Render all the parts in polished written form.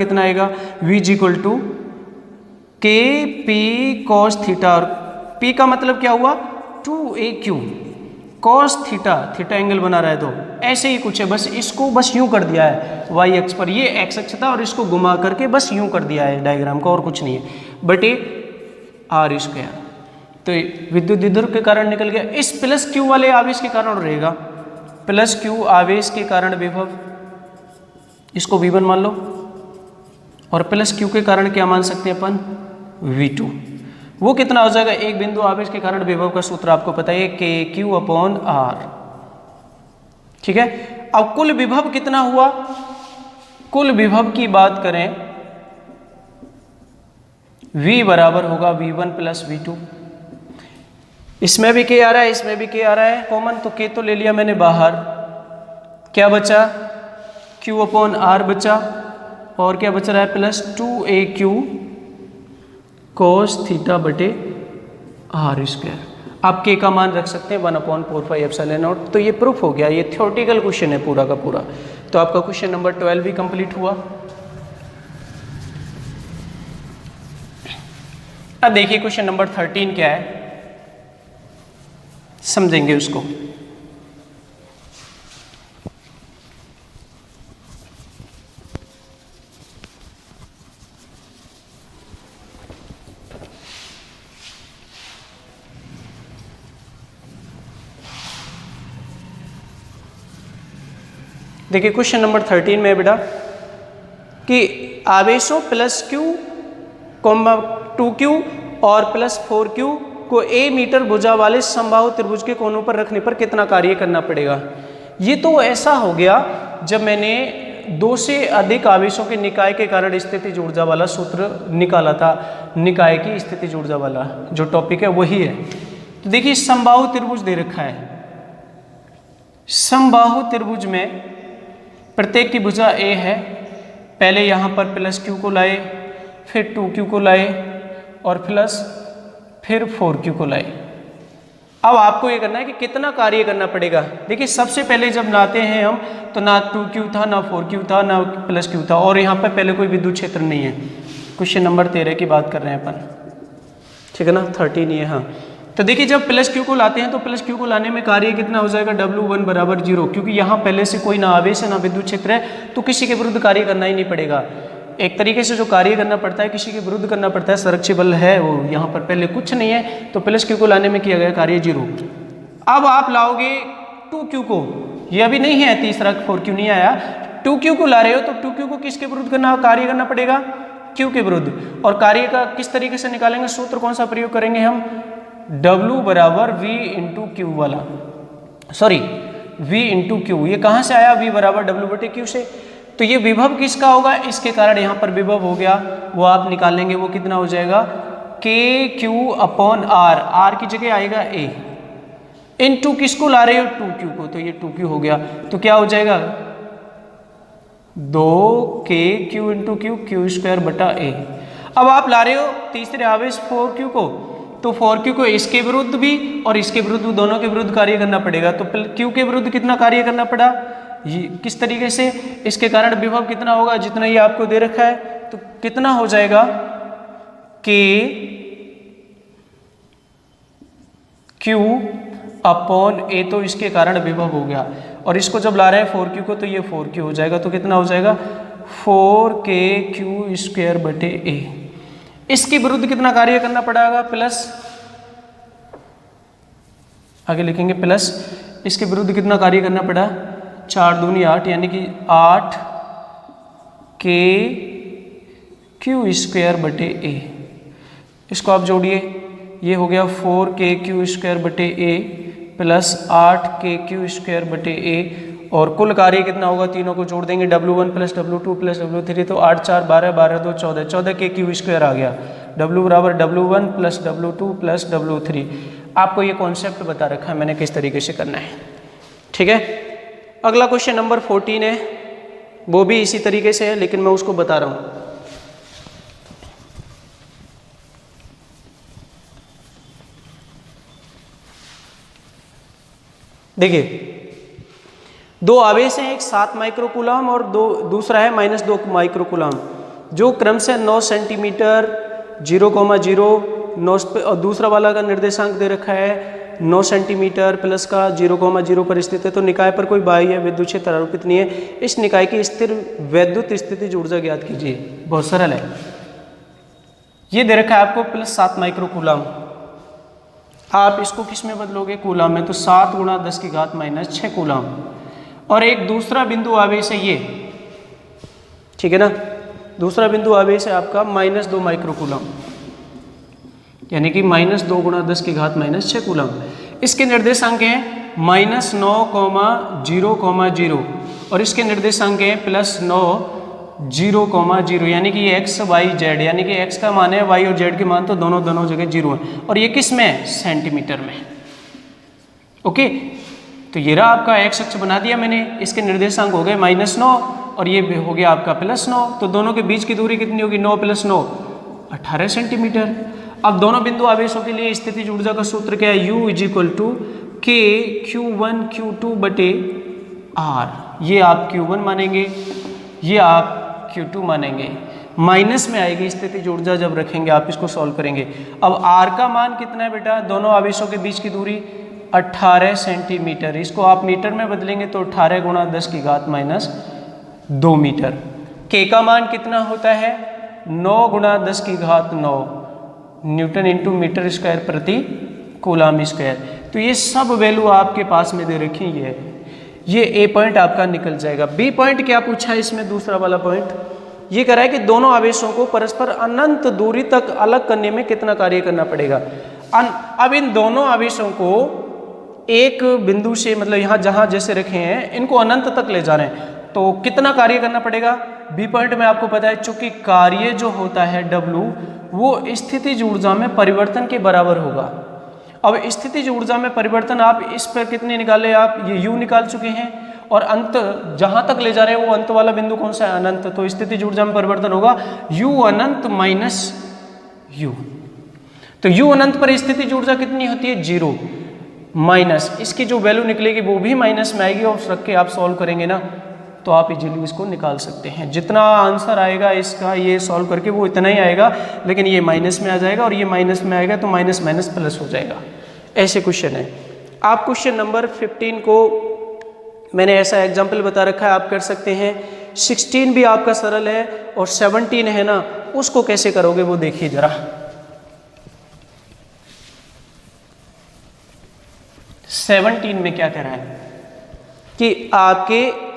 कितना आएगा v is equal to के पी कॉस थीटा, और p का मतलब क्या हुआ 2aq cos theta, theta angle बना रहा है तो ऐसे ही कुछ है, बस इसको बस यूं कर दिया है y अक्ष पर, ये x अक्ष था और इसको घुमा करके बस यूं कर दिया है डायग्राम का, और कुछ नहीं है, बटे आर स्क्वायर। तो विद्युत द्विध्रुव के कारण निकल गया। इस प्लस क्यू वाले आवेश के कारण रहेगा, प्लस क्यू आवेश के कारण विभव, इसको v1 मान लो, और प्लस क्यू के कारण क्या मान सकते हैं अपन v2। वो कितना हो जाएगा, एक बिंदु आवेश के कारण विभव का सूत्र आपको पता है के क्यू अपॉन आर। ठीक है, अब कुल विभव कितना हुआ, कुल विभव की बात करें v बराबर होगा v1 प्लस v2। इसमें भी k आ रहा है, इसमें भी k आ रहा है कॉमन, तो k तो ले लिया मैंने बाहर, क्या बचा q अपॉन r बचा, और क्या बच रहा है प्लस 2aq cos थीटा बटे आर स्क्वायर। आप k का मान रख सकते हैं 1/4πε0। तो ये प्रूफ हो गया, ये थ्योरेटिकल क्वेश्चन है पूरा का पूरा। तो आपका क्वेश्चन नंबर 12 भी कंप्लीट हुआ। अब देखिए क्वेश्चन नंबर 13 क्या है, समझेंगे उसको। देखिए क्वेश्चन नंबर 13 में बेटा कि आवेशों प्लस क्यू कॉमा 2q और प्लस 4q को a मीटर भुजा वाले समबाहु त्रिभुज के कोनों पर रखने पर कितना कार्य करना पड़ेगा। ये तो ऐसा हो गया जब मैंने दो से अधिक आवेशों के निकाय के कारण स्थितिज ऊर्जा वाला सूत्र निकाला था, निकाय की स्थितिज ऊर्जा वाला जो टॉपिक है वही है। तो देखिए समबाहु त्रिभुज दे रखा है, समबाहु त्रिभुज में प्रत्येक की भुजा a है, पहले यहाँ पर प्लस q को लाए, फिर 2q को लाए, और प्लस फिर 4q को लाए। अब आपको ये करना है कि कितना कार्य करना पड़ेगा। देखिए सबसे पहले जब लाते हैं हम तो ना 2q था, ना 4q था, ना प्लस q था, और यहाँ पर पहले कोई विद्युत क्षेत्र नहीं है। क्वेश्चन नंबर 13 की बात कर रहे हैं अपन, ठीक है ना, 13 ये। हाँ, तो देखिए जब प्लस क्यू को लाते हैं तो प्लस क्यू को लाने में कार्य कितना हो जाएगा W1 बराबर 0, क्योंकि यहाँ पहले से कोई ना आवेश है ना विद्युत क्षेत्र है, तो किसी के विरुद्ध कार्य करना ही नहीं पड़ेगा। एक तरीके से जो कार्य करना पड़ता है किसी के विरुद्ध करना पड़ता है, संरक्षी बल है वो, यहाँ पर पहले कुछ नहीं है, तो प्लस क्यू को लाने में किया गया कार्य 0। अब आप लाओगे 2q को, ये अभी नहीं है तीसरा 4q नहीं आया, 2q को ला रहे हो तो 2q को किसके विरुद्ध करना, कार्य करना पड़ेगा q के विरुद्ध। और कार्य का किस तरीके से निकालेंगे, सूत्र कौन सा प्रयोग करेंगे हम, W बराबर v इंटू क्यू वाला, सॉरी v इंटू क्यू। ये कहाँ से आया, v बराबर W बटे क्यू से। तो ये विभव किसका होगा, इसके कारण यहाँ पर विभव हो गया, वो आप निकालेंगे, वो कितना हो जाएगा k q upon r, r की जगह आएगा a, इंटू किसको ला रहे हो 2q को, तो ये 2q हो गया, तो क्या हो जाएगा 2kq इंटू क्यू स्क्वायर बटा a। अब आप ला रहे हो तीसरे आवेश 4q को, तो 4q को इसके विरुद्ध भी और इसके विरुद्ध, दोनों के विरुद्ध कार्य करना पड़ेगा। तो q के विरुद्ध कितना ne करना पड़ा, ये किस तरीके से, इसके कारण विभव कितना होगा, जितना ये आपको दे रखा है, तो कितना हो जाएगा k q अपॉन a, तो इसके कारण विभव हो गया। और इसको जब ला रहे हैं 4q को, तो ये 4q हो जाएगा, तो कितना हो जाएगा 4kq स्क्वायर बटे a। इसके विरुद्ध कितना कार्य करना पड़ेगा, प्लस, आगे लिखेंगे प्लस, इसके विरुद्ध कितना कार्य करना पड़ा, 4 दूनी 8, यानी कि 8kq स्क्वायर बटे a। इसको आप जोड़िए, ये हो गया 4kq स्क्वायर बटे a प्लस 8kq स्क्वायर बटे a, और कुल कार्य कितना होगा, तीनों को जोड़ देंगे, W1 plus W2 plus W3, तो 8 4 12 12 2 14, 14kq स्क्वायर आ गया। W बराबर W1 plus W2 plus W3। आपको ये कॉन्सेप्ट बता रखा है मैंने किस तरीके से करना है, ठीक है। अगला क्वेश्चन नंबर 14 है, वो भी इसी तरीके से है, लेकिन मैं उसको बता रहा हूँ। देखिए दो आवेश हैं, एक 7 माइक्रो कूलम और दूसरा है -2 माइक्रो कूलम। जो क्रम से 9 सेंटीमीटर 0,0 9 और दूसरा वाला का निर्देशांक दे रखा है 9 सेंटीमीटर प्लस का 0,0 पर स्थित है, तो निकाय पर कोई बाह्य विद्युत क्षेत्र आरोपित नहीं है। इस निकाय की स्थिर वैद्युत स्थितिज ऊर्जा ज्ञात कीजिए। बहुत सरल है। ये दे रखा है आपको +7 माइक्रो कूलम। आप इसको किस में बदलोगे? कूलम में। तो 7 × 10⁻⁻6 कूलम। और एक दूसरा बिंदु आवेश है ये, ठीक है ना। दूसरा बिंदु आवेश है आपका -2 माइक्रो कूलम, यानी कि -2 × 10⁻⁻6 कूलम। इसके निर्देशांक हैं -9,0,0 और इसके निर्देशांक हैं +9 0,0, यानी कि ये x y z, यानी कि x का मान है, y और z के मान तो दोनों जगह 0 है। और ये किस में है? सेंटीमीटर में। ओके, तो ये रहा आपका x अक्ष बना दिया मैंने। इसके निर्देशांक हो गए -9 और ये हो गया आपका +9। तो दोनों के बीच की दूरी कितनी होगी? 9 + 9 18 सेंटीमीटर। अब दोनों बिंदु आवेशों के लिए स्थितिज ऊर्जा का सूत्र क्या है? U = K Q1 Q2/R। ये आप Q1 मानेंगे, ये आप Q2 मानेंगे। माइनस में आएगी स्थितिज ऊर्जा जब रखेंगे, आप इसको सॉल्व करेंगे। अब R का मान कितना है बेटा? दोनों आवेशों के बीच की दूरी 18 सेंटीमीटर। इसको आप मीटर में बदलेंगे तो 18 × 10⁻² मीटर। K का मान कितना होता है? 9 × 10⁹ न्यूटन इंटू मीटर स्क्वायर प्रति कूलम स्क्वायर। तो ये सब वैल्यू आपके पास में दे रखी है। ये A पॉइंट आपका निकल जाएगा। B पॉइंट क्या पूछा है इसमें? दूसरा वाला पॉइंट ये कह रहा है कि दोनों आवेशों को परस्पर अनंत दूरी तक अलग करने में कितना कार्य करना पड़ेगा। अब इन दोनों आवेशों को एक बिंदु से, मतलब यहाँ जहाँ जैसे रखे हैं, इनको अनंत तक ले जा रहे हैं, तो कितना कार्य करना पड़ेगा? B पॉइंट में आपको पता है, चूंकि कार्य जो होता है W वो स्थितिज ऊर्जा में परिवर्तन के बराबर होगा। अब स्थितिज ऊर्जा में परिवर्तन आप इस पर कितने निकाले? आप ये U निकाल चुके हैं और अंत जहां तक ले जा रहे हैं वो अंत वाला बिंदु कौन सा है? अनंत। तो स्थितिज ऊर्जा में परिवर्तन होगा U अनंत - U। तो U अनंत पर स्थितिज ऊर्जा कितनी होती है? 0 माइनस इसकी जो वैल्यू निकलेगी वो भी माइनस में आएगी, और रख के आप सॉल्व करेंगे ना तो आप इजीली इसको निकाल सकते हैं। जितना आंसर आएगा इसका ये सॉल्व करके वो इतना ही आएगा, लेकिन ये माइनस में आ जाएगा और ये माइनस में आएगा तो माइनस माइनस प्लस हो जाएगा। ऐसे क्वेश्चन है। आप क्वेश्चन नंबर 15 को मैंने ऐसा एग्जाम्पल बता रखा है, आप कर सकते हैं। 16 भी आपका सरल है और 17 है ना, उसको कैसे करोगे वो देखिए जरा। 17 में क्या कह रहा है कि आपके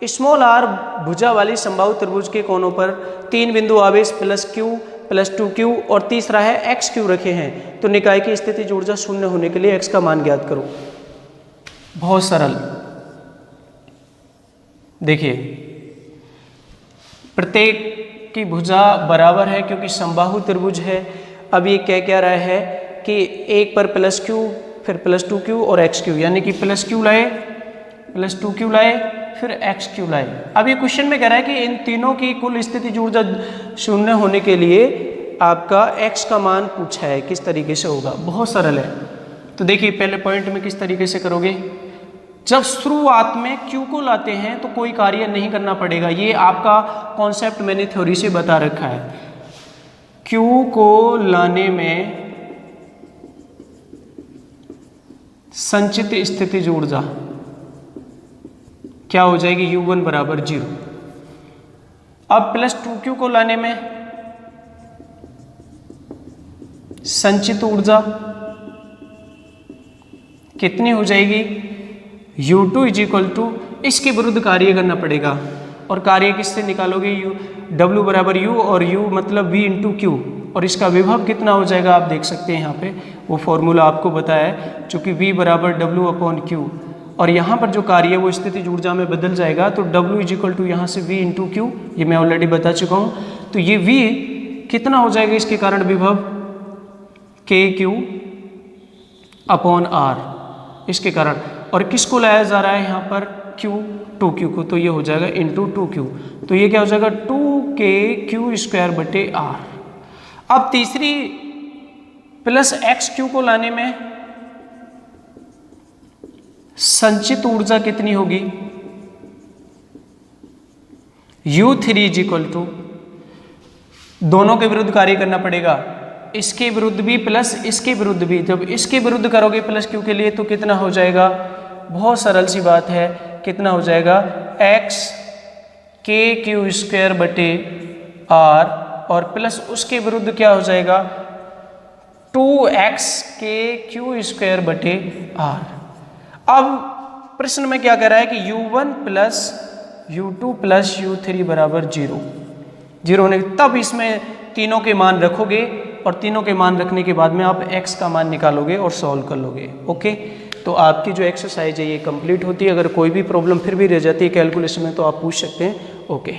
r भुजा वाली समबाहु त्रिभुज के कोनों पर 3 बिंदु आवेश +Q +2Q और तीसरा है XQ रखे हैं, तो निकाय की स्थितिज ऊर्जा 0 होने के लिए x का मान ज्ञात करो। बहुत सरल। देखिए, प्रत्येक की भुजा बराबर है क्योंकि समबाहु त्रिभुज है। अब ये क्या रहा है कि एक पर +Q फिर +2Q और XQ, यानी कि +Q लाए +2Q लाए फिर XQ लाए। अब ये क्वेश्चन में कह रहा है कि इन तीनों की कुल स्थितिज ऊर्जा 0 होने के लिए आपका x का मान पूछा है, किस तरीके से होगा। बहुत सरल है। तो देखिए पहले पॉइंट में किस तरीके से करोगे। जब शुरुआत में Q को लाते हैं तो कोई कार्य नहीं करना पड़ेगा, ये आपका कॉन्सेप्ट मैंने थ्योरी से बता रखा है। Q को लाने में संचित स्थितिज ऊर्जा क्या हो जाएगी? U1 = 0। अब +2Q को लाने में संचित ऊर्जा कितनी हो जाएगी? U2 = इसके विरुद्ध कार्य करना पड़ेगा। और कार्य किससे निकालोगे? W = U और U मतलब V × Q, और इसका विभव कितना हो जाएगा आप देख सकते हैं। यहाँ पे वो फॉर्मूला आपको बताया है, चूंकि V = W/Q और यहाँ पर जो कार्य है वो स्थितिज ऊर्जा में बदल जाएगा, तो W = यहाँ से V × Q, ये मैं ऑलरेडी बता चुका हूँ। तो ये V कितना हो जाएगा इसके कारण विभव? KQ/R इसके कारण। और किसको लाया जा रहा है यहाँ पर? Q2Q को, तो ये हो जाएगा × 2Q। तो ये क्या हो जाएगा? 2KQ²/R। अब तीसरी +XQ को लाने में संचित ऊर्जा कितनी होगी? U3 = दोनों के विरुद्ध कार्य करना पड़ेगा, इसके विरुद्ध भी प्लस इसके विरुद्ध भी। जब इसके विरुद्ध करोगे प्लस क्यू के लिए तो कितना हो जाएगा, बहुत सरल सी बात है, कितना हो जाएगा एक्स के क्यू स्क्वायर बटे आर, और प्लस उसके विरुद्ध क्या हो जाएगा 2x के क्यू स्क्वायर बटे आर। अब प्रश्न में क्या कह रहा है कि u1 plus u2 plus u3 बराबर 0 होने, तब इसमें तीनों के मान रखोगे और तीनों के मान रखने के बाद में आप x का मान निकालोगे और सॉल्व कर लोगे। ओके, तो आपकी जो एक्सरसाइज है ये कंप्लीट होती है। अगर कोई भी प्रॉब्लम फिर भी रह जाती है कैलकुलेशन में तो आप पूछ सकते हैं। ओके।